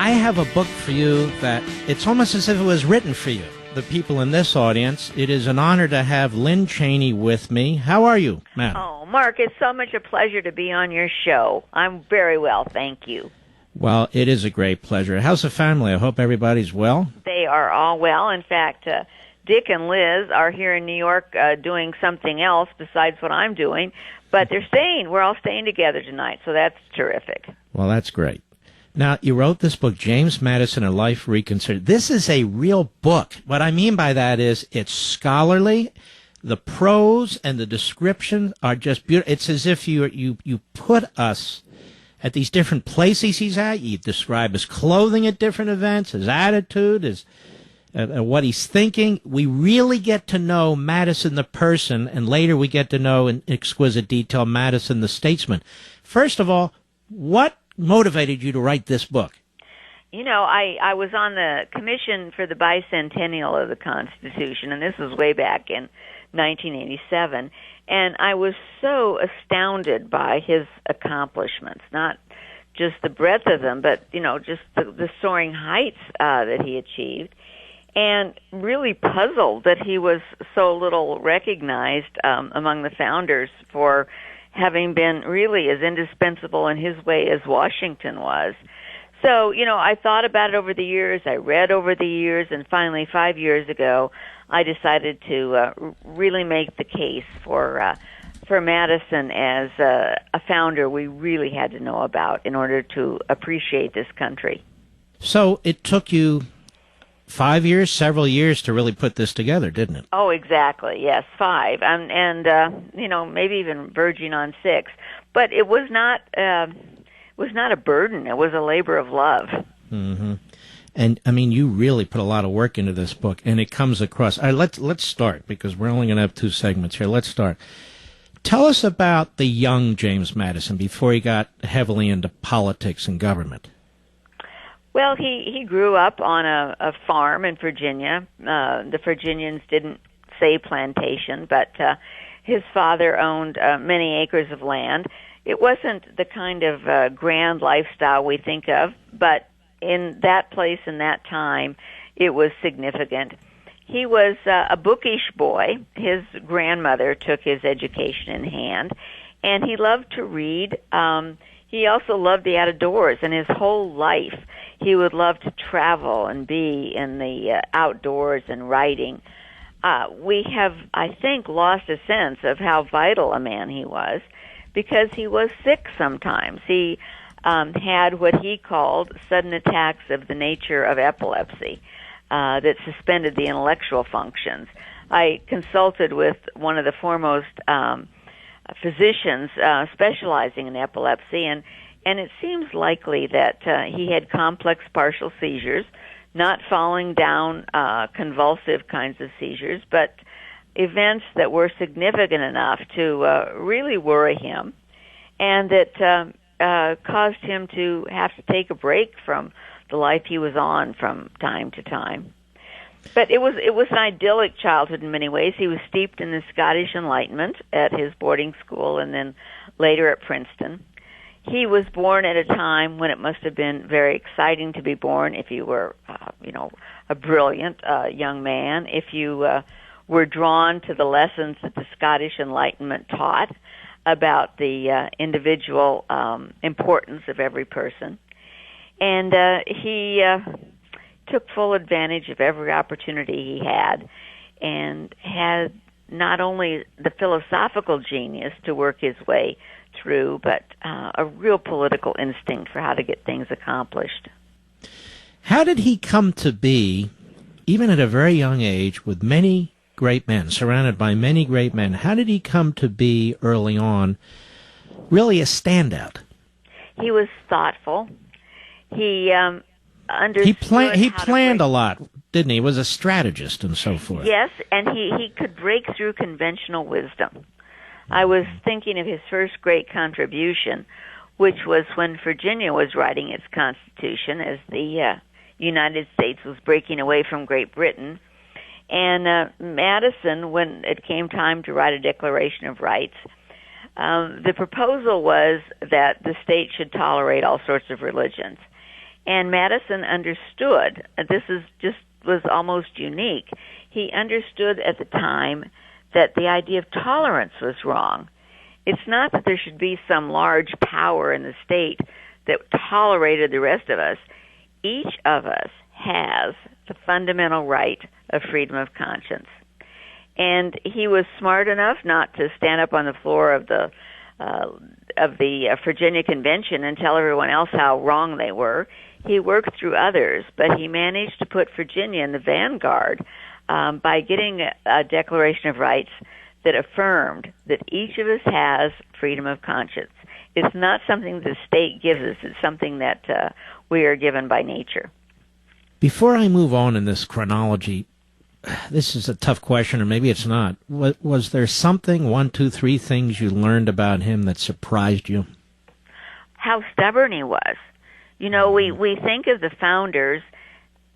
I have a book for you that it's almost as if it was written for you, the people in this audience. It is an honor to have Lynn Chaney with me. How are you, ma'am? Oh, Mark, it's so much a pleasure to be on your show. I'm very well, thank you. Well, it is a great pleasure. How's the family? I hope everybody's well. They are all well. In fact, Dick and Liz are here in New York doing something else besides what I'm doing, but they're staying. We're all staying together tonight, so that's terrific. Well, that's great. Now, you wrote this book, James Madison, A Life Reconsidered. This is a real book. What I mean by that is it's scholarly. The prose and the description are just beautiful. It's as if you put us at these different places he's at. You describe his clothing at different events, his attitude, his what he's thinking. We really get to know Madison the person, and later we get to know in exquisite detail Madison the statesman. First of all, what motivated you to write this book? You know, I was on the commission for the bicentennial of the Constitution, and this was way back in 1987, and I was so astounded by his accomplishments, not just the breadth of them, but, you know, just the soaring heights that he achieved, and really puzzled that he was so little recognized among the founders for having been really as indispensable in his way as Washington was. So, you know, I thought about it over the years, I read over the years, and finally 5 years ago, I decided to really make the case for Madison as a founder we really had to know about in order to appreciate this country. So it took you 5 years, several years to really put this together, didn't it? Oh, exactly. Yes, 5, and you know, maybe even verging on 6. But it was not a burden. It was a labor of love. Mm-hmm. And I mean, you really put a lot of work into this book, and it comes across. All right, let's start because we're only going to have 2 segments here. Let's start. Tell us about the young James Madison before he got heavily into politics and government. Well, he grew up on a farm in Virginia. The Virginians didn't say plantation, but his father owned many acres of land. It wasn't the kind of grand lifestyle we think of, but in that place and that time, it was significant. He was a bookish boy. His grandmother took his education in hand, and he loved to read. He also loved the outdoors, and his whole life he would love to travel and be in the outdoors and writing. We have, I think, lost a sense of how vital a man he was because he was sick sometimes. He had what he called sudden attacks of the nature of epilepsy that suspended the intellectual functions. I consulted with one of the foremost physicians specializing in epilepsy, and it seems likely that he had complex partial seizures, not falling down convulsive kinds of seizures, but events that were significant enough to really worry him, and that caused him to have to take a break from the life he was on from time to time. But it was an idyllic childhood in many ways. He was steeped in the Scottish Enlightenment at his boarding school and then later at Princeton. He was born at a time when it must have been very exciting to be born if you were, a brilliant young man, if you were drawn to the lessons that the Scottish Enlightenment taught about the individual importance of every person. And he took full advantage of every opportunity he had and had not only the philosophical genius to work his way through, but a real political instinct for how to get things accomplished. How did he come to be, even at a very young age, with many great men, surrounded by many great men, how did he come to be early on really a standout? He was thoughtful. He understood he planned a lot, didn't he? He was a strategist and so forth. Yes, and he could break through conventional wisdom. I was thinking of his first great contribution, which was when Virginia was writing its Constitution as the United States was breaking away from Great Britain. And Madison, when it came time to write a Declaration of Rights, the proposal was that the state should tolerate all sorts of religions. And Madison understood, was almost unique. He understood at the time that the idea of tolerance was wrong. It's not that there should be some large power in the state that tolerated the rest of us. Each of us has the fundamental right of freedom of conscience. And he was smart enough not to stand up on the floor of the Virginia Convention and tell everyone else how wrong they were. He worked through others, but he managed to put Virginia in the vanguard by getting a Declaration of Rights that affirmed that each of us has freedom of conscience. It's not something the state gives us. It's something that we are given by nature. Before I move on in this chronology, this is a tough question, or maybe it's not. Was there something, 1, 2, 3 things you learned about him that surprised you? How stubborn he was. You know, we think of the founders,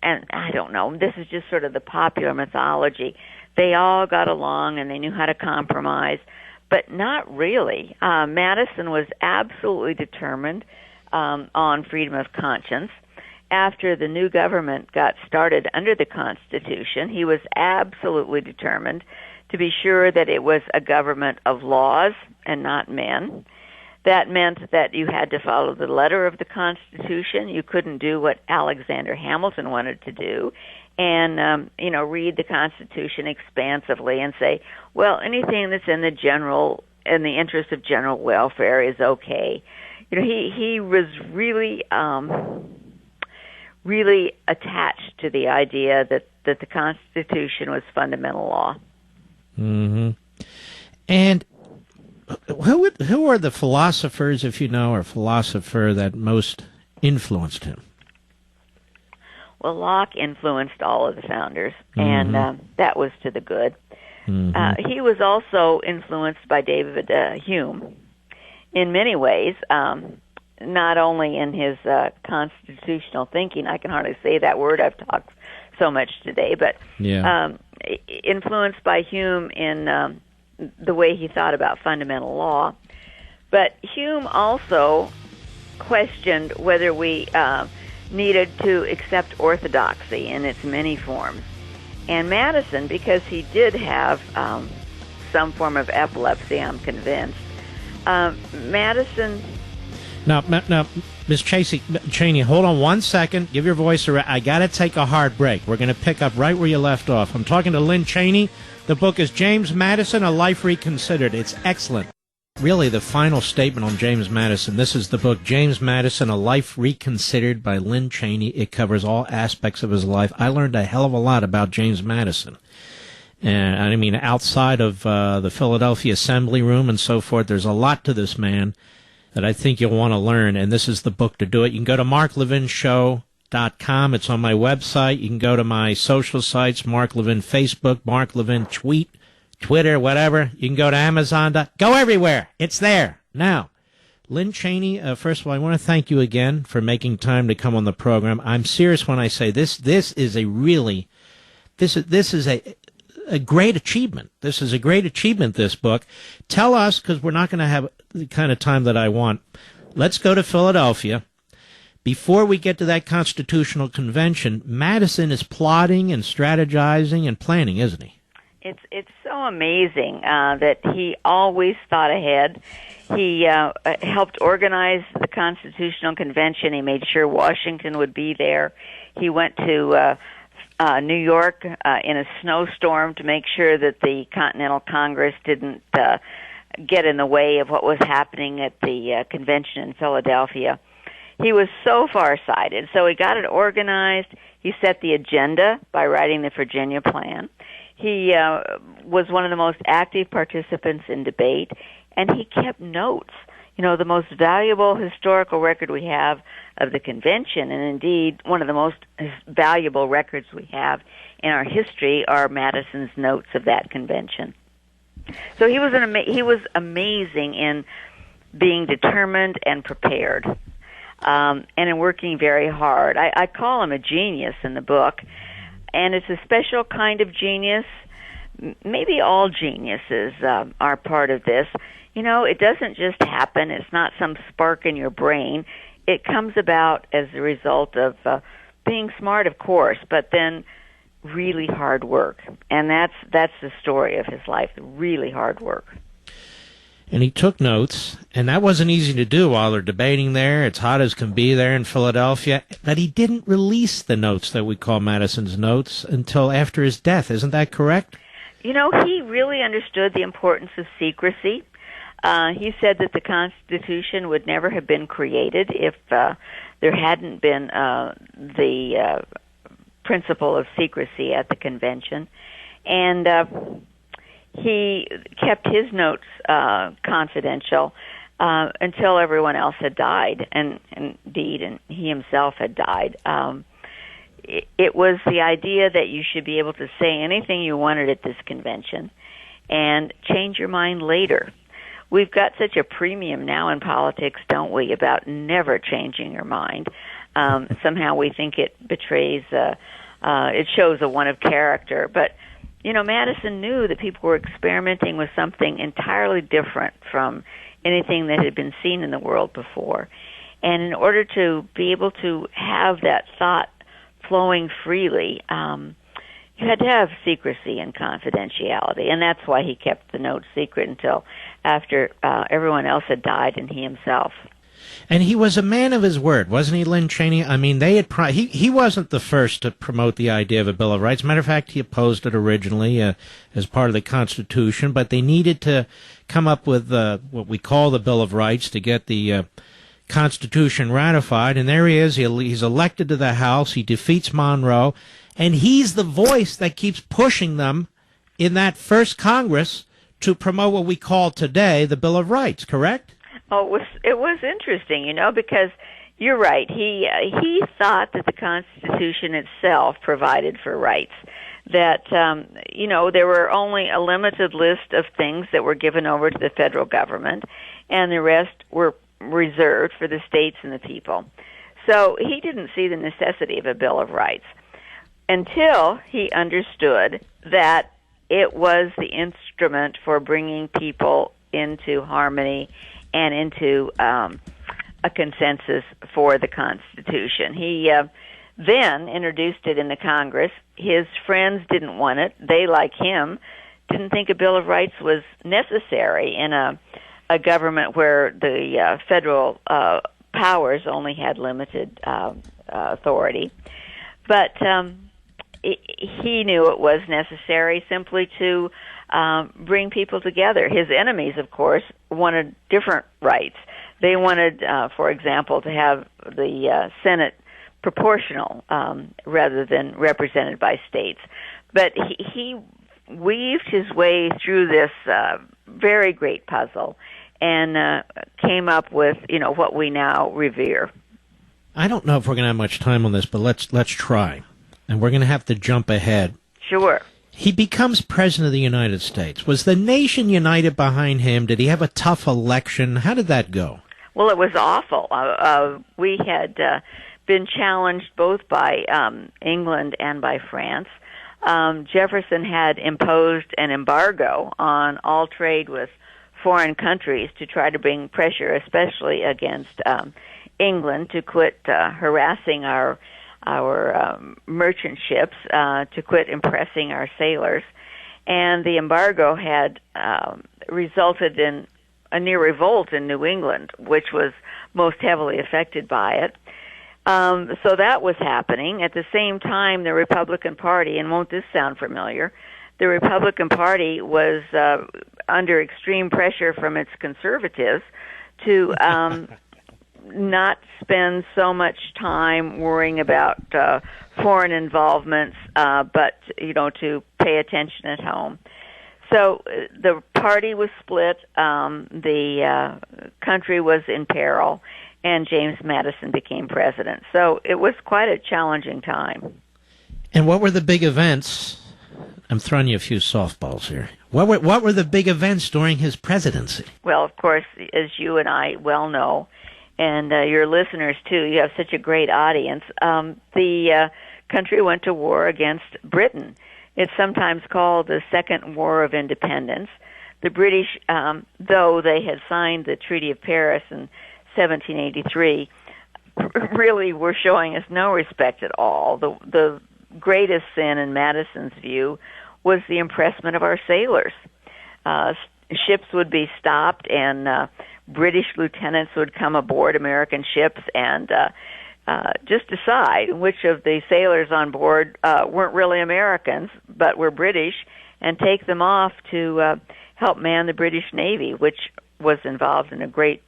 and I don't know, this is just sort of the popular mythology. They all got along and they knew how to compromise, but not really. Madison was absolutely determined on freedom of conscience. After the new government got started under the Constitution, he was absolutely determined to be sure that it was a government of laws and not men. That meant that you had to follow the letter of the Constitution. You couldn't do what Alexander Hamilton wanted to do and, read the Constitution expansively and say, well, anything that's in the interest of general welfare is okay. You know, he was really attached to the idea that the Constitution was fundamental law. Mm-hmm. And who are the philosophers, if you know, or philosopher that most influenced him? Well, Locke influenced all of the founders, and that was to the good. Mm-hmm. He was also influenced by David Hume in many ways, not only in his constitutional thinking. I can hardly say that word. I've talked so much today, but influenced by Hume in the way he thought about fundamental law. But Hume also questioned whether we needed to accept orthodoxy in its many forms. And Madison, because he did have some form of epilepsy, I'm convinced, Madison... Now, Ms. Chaney, hold on 1 second. Give your voice a rest. I got to take a hard break. We're going to pick up right where you left off. I'm talking to Lynn Chaney. The book is James Madison, A Life Reconsidered. It's excellent. Really, the final statement on James Madison. This is the book, James Madison, A Life Reconsidered by Lynn Chaney. It covers all aspects of his life. I learned a hell of a lot about James Madison. And I mean, outside of the Philadelphia Assembly Room and so forth, there's a lot to this man that I think you'll want to learn, and this is the book to do it. You can go to marklevinshow.com. It's on my website. You can go to my social sites, Mark Levin Facebook, Mark Levin Twitter, whatever. You can go to Amazon. Go everywhere. It's there. Now, Lynn Chaney, first of all, I want to thank you again for making time to come on the program. I'm serious when I say this. This is a great achievement. This is a great achievement, this book. Tell us, because we're not going to have the kind of time that I want. Let's go to Philadelphia. Before we get to that constitutional convention, Madison is plotting and strategizing and planning, isn't he? It's so amazing that he always thought ahead. He helped organize the Constitutional Convention. He made sure Washington would be there. He went to New York in a snowstorm to make sure that the Continental Congress didn't get in the way of what was happening at the convention in Philadelphia. He was so far-sighted. So he got it organized. He set the agenda by writing the Virginia Plan. He was one of the most active participants in debate, and he kept notes. You know, the most valuable historical record we have of the convention, and indeed one of the most valuable records we have in our history, are Madison's notes of that convention. So he was amazing in being determined and prepared, and in working very hard. I call him a genius in the book, and it's a special kind of genius. Maybe all geniuses are part of this. You know, it doesn't just happen. It's not some spark in your brain. it comes about as a result of being smart, of course, but then really hard work. And that's the story of his life, really hard work. And he took notes, and that wasn't easy to do while they're debating there. It's hot as can be there in Philadelphia. But he didn't release the notes that we call Madison's notes until after his death. Isn't that correct? You know, he really understood the importance of secrecy. He said that the Constitution would never have been created if there hadn't been the principle of secrecy at the convention. And he kept his notes confidential until everyone else had died, and indeed, and he himself had died. It was the idea that you should be able to say anything you wanted at this convention and change your mind later. We've got such a premium now in politics, don't we, about never changing your mind. Somehow we think it betrays, it shows a want of character. But, you know, Madison knew that people were experimenting with something entirely different from anything that had been seen in the world before. And in order to be able to have that thought flowing freely, you had to have secrecy and confidentiality, and that's why he kept the notes secret until after everyone else had died and he himself. And he was a man of his word, wasn't he, Lynn Chaney? I mean, they had he wasn't the first to promote the idea of a Bill of Rights. Matter of fact, he opposed it originally as part of the Constitution, but they needed to come up with what we call the Bill of Rights to get the Constitution ratified. And there he is. He's elected to the House. He defeats Monroe. And he's the voice that keeps pushing them in that first Congress to promote what we call today the Bill of Rights, correct? Oh, it was interesting, you know, because you're right. He thought that the Constitution itself provided for rights, that, you know, there were only a limited list of things that were given over to the federal government, and the rest were reserved for the states and the people. So he didn't see the necessity of a Bill of Rights until he understood that it was the instrument for bringing people into harmony and into a consensus for the Constitution. He then introduced it in the Congress. His friends didn't want it. They, like him, didn't think a Bill of Rights was necessary in a government where the federal powers only had limited authority. But he knew it was necessary simply to bring people together. His enemies, of course, wanted different rights. They wanted, for example, to have the Senate proportional rather than represented by states. But he weaved his way through this very great puzzle and came up with, you know, what we now revere. I don't know if we're going to have much time on this, but let's try. And we're going to have to jump ahead. Sure. He becomes president of the United States. Was the nation united behind him? Did he have a tough election? How did that go? Well, it was awful. We had been challenged both by England and by France. Jefferson had imposed an embargo on all trade with foreign countries to try to bring pressure, especially against England, to quit harassing our merchant ships, to quit impressing our sailors. And the embargo had resulted in a near revolt in New England, which was most heavily affected by it. So that was happening. At the same time, the Republican Party, and won't this sound familiar, the Republican Party was under extreme pressure from its conservatives to not spend so much time worrying about foreign involvements, but, you know, to pay attention at home. So the party was split, the country was in peril, and James Madison became president. So it was quite a challenging time. And what were the big events? I'm throwing you a few softballs here. What were the big events during his presidency? Well, of course, as you and I well know, and your listeners too, you have such a great audience, the country went to war against Britain. It's sometimes called the Second War of Independence. The British, though they had signed the Treaty of Paris in 1783, really were showing us no respect at all. The greatest sin in Madison's view was the impressment of our sailors. Ships would be stopped, and British lieutenants would come aboard American ships and just decide which of the sailors on board weren't really Americans but were British, and take them off to help man the British Navy, which was involved in a great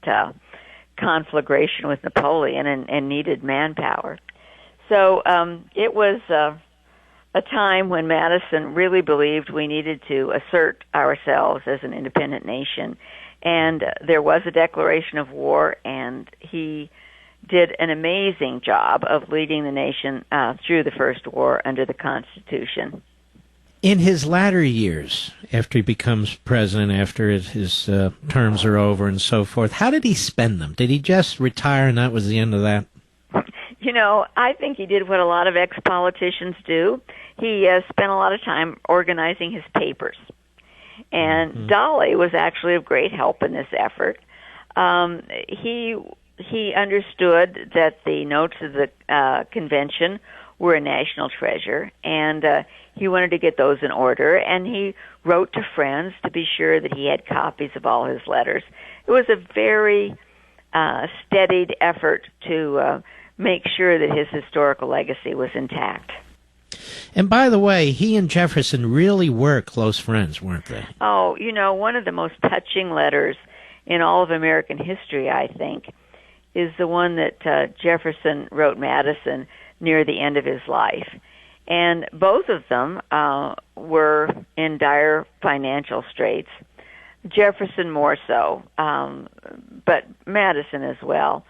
conflagration with Napoleon and needed manpower. So it was a time when Madison really believed we needed to assert ourselves as an independent nation. And there was a declaration of war, and he did an amazing job of leading the nation through the First War under the Constitution. In his latter years, after he becomes president, after his terms are over and so forth, how did he spend them? Did he just retire and that was the end of that? You know, I think he did what a lot of ex-politicians do. He spent a lot of time organizing his papers. And Dolly was actually of great help in this effort. He understood that the notes of the convention were a national treasure, and he wanted to get those in order, and he wrote to friends to be sure that he had copies of all his letters. It was a very steadied effort to make sure that his historical legacy was intact. And by the way, he and Jefferson really were close friends, weren't they? Oh, you know, one of the most touching letters in all of American history, I think, is the one that Jefferson wrote Madison near the end of his life. And both of them were in dire financial straits. Jefferson more so, but Madison as well.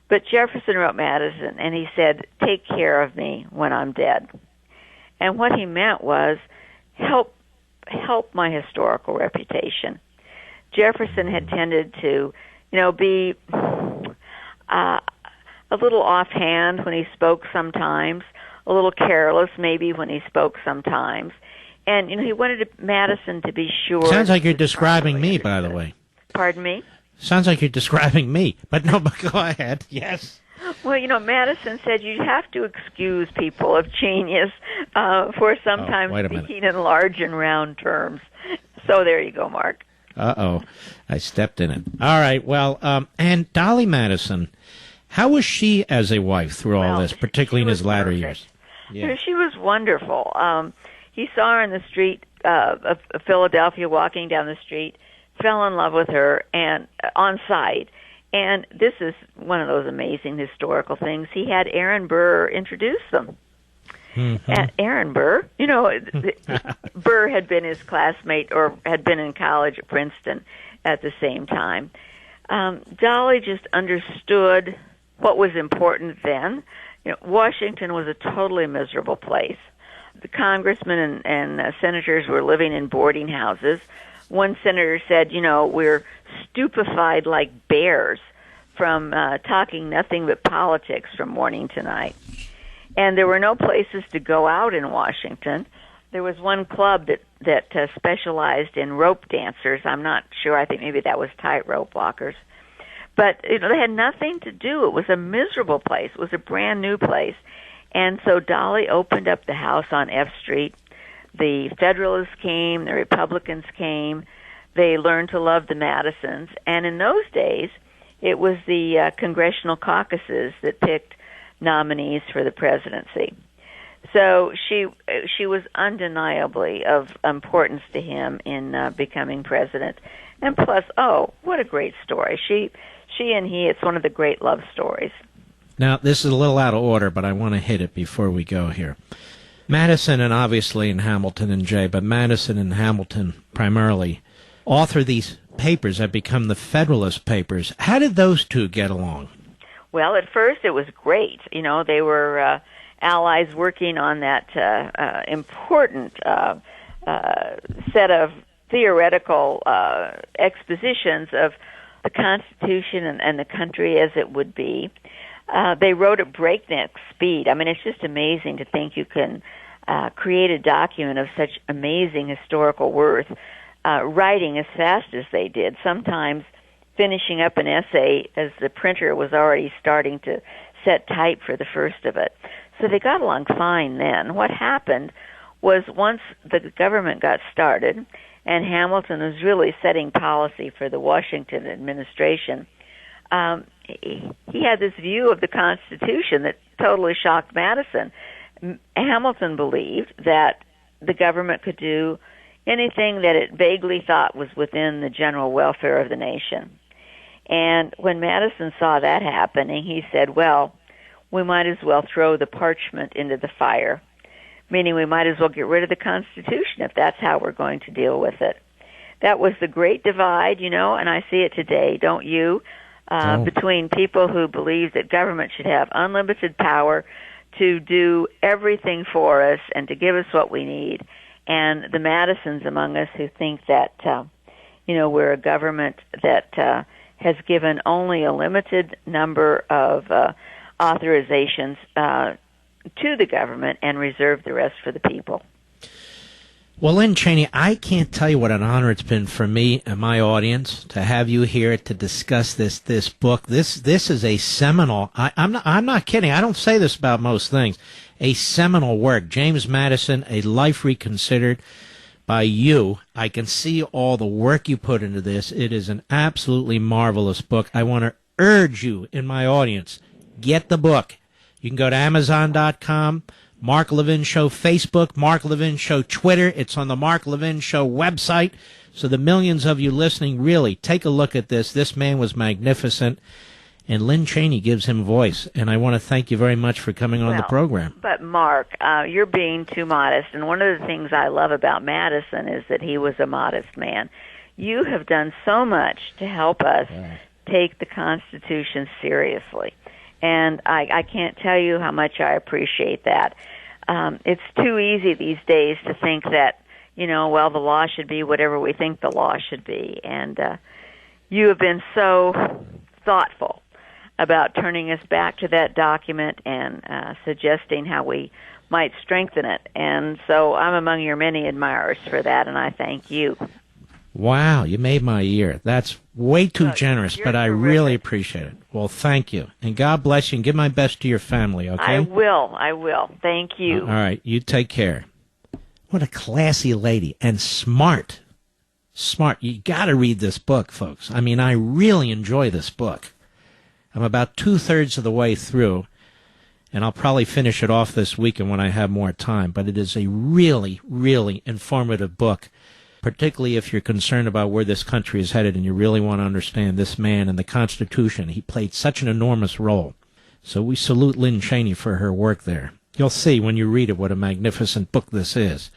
But Jefferson wrote Madison, and he said, "Take care of me when I'm dead." And what he meant was, help my historical reputation. Jefferson had tended to, be a little offhand when he spoke sometimes, a little careless maybe when he spoke sometimes. And, he wanted Madison to be sure. Sounds like you're describing me, by the way. Pardon me? Sounds like you're describing me. But no, but go ahead. Yes. Well, Madison said you have to excuse people of genius for sometimes speaking in large and round terms. So there you go, Mark. Uh-oh. I stepped in it. All right. Well, and Dolly Madison, how was she as a wife through all this, particularly in his latter years? Yeah. She was wonderful. He saw her in the street of Philadelphia, walking down the street, fell in love with her and on sight. And this is one of those amazing historical things. He had Aaron Burr introduce them. Mm-hmm. And Aaron Burr, Burr had been his classmate or had been in college at Princeton at the same time. Dolly just understood what was important then. Washington was a totally miserable place. The congressmen and senators were living in boarding houses. One senator said, we're stupefied like bears from talking nothing but politics from morning to night. And there were no places to go out in Washington. There was one club that specialized in rope dancers. I'm not sure. I think maybe that was tightrope walkers. But they had nothing to do. It was a miserable place. It was a brand new place. And so Dolly opened up the house on F Street. The Federalists came, the Republicans came. They learned to love the Madisons. And in those days, it was the congressional caucuses that picked nominees for the presidency. So she was undeniably of importance to him in becoming president. And plus, what a great story. She and he, it's one of the great love stories. Now, this is a little out of order, but I want to hit it before we go here. Madison and obviously in Hamilton and Jay, but Madison and Hamilton primarily author these papers that become the Federalist Papers. How did those two get along? Well, at first it was great. They were allies working on that important set of theoretical expositions of the Constitution and the country as it would be. They wrote at breakneck speed. I mean, it's just amazing to think you can create a document of such amazing historical worth, writing as fast as they did, sometimes finishing up an essay as the printer was already starting to set type for the first of it. So they got along fine then. What happened was once the government got started and Hamilton was really setting policy for the Washington administration, he had this view of the Constitution that totally shocked Madison. Hamilton believed that the government could do anything that it vaguely thought was within the general welfare of the nation. And when Madison saw that happening, he said, well, we might as well throw the parchment into the fire, meaning we might as well get rid of the Constitution if that's how we're going to deal with it. That was the great divide, and I see it today, don't you, between people who believe that government should have unlimited power to do everything for us and to give us what we need, and the Madisons among us who think that, we're a government that has given only a limited number of authorizations to the government and reserved the rest for the people. Well, Lynn Chaney, I can't tell you what an honor it's been for me and my audience to have you here to discuss this book. This is a seminal. I'm not kidding. I don't say this about most things. A seminal work. James Madison, A Life Reconsidered by you. I can see all the work you put into this. It is an absolutely marvelous book. I want to urge you in my audience, get the book. You can go to Amazon.com. Mark Levin Show Facebook, Mark Levin Show Twitter. It's on the Mark Levin Show website. So the millions of you listening, really, take a look at this. This man was magnificent. And Lynn Chaney gives him voice. And I want to thank you very much for coming on the program. But, Mark, you're being too modest. And one of the things I love about Madison is that he was a modest man. You have done so much to help us take the Constitution seriously. And I can't tell you how much I appreciate that. It's too easy these days to think that, the law should be whatever we think the law should be. And you have been so thoughtful about turning us back to that document and suggesting how we might strengthen it. And so I'm among your many admirers for that, and I thank you. Wow, you made my year. That's way too generous, but I really appreciate it. Well, thank you. And God bless you, and give my best to your family, okay? I will. Thank you. All right, you take care. What a classy lady, and smart. Smart. You got to read this book, folks. I mean, I really enjoy this book. I'm about 2/3 of the way through, and I'll probably finish it off this weekend when I have more time. But it is a really, really informative book, particularly if you're concerned about where this country is headed and you really want to understand this man and the Constitution. He played such an enormous role. So we salute Lynn Chaney for her work there. You'll see when you read it what a magnificent book this is.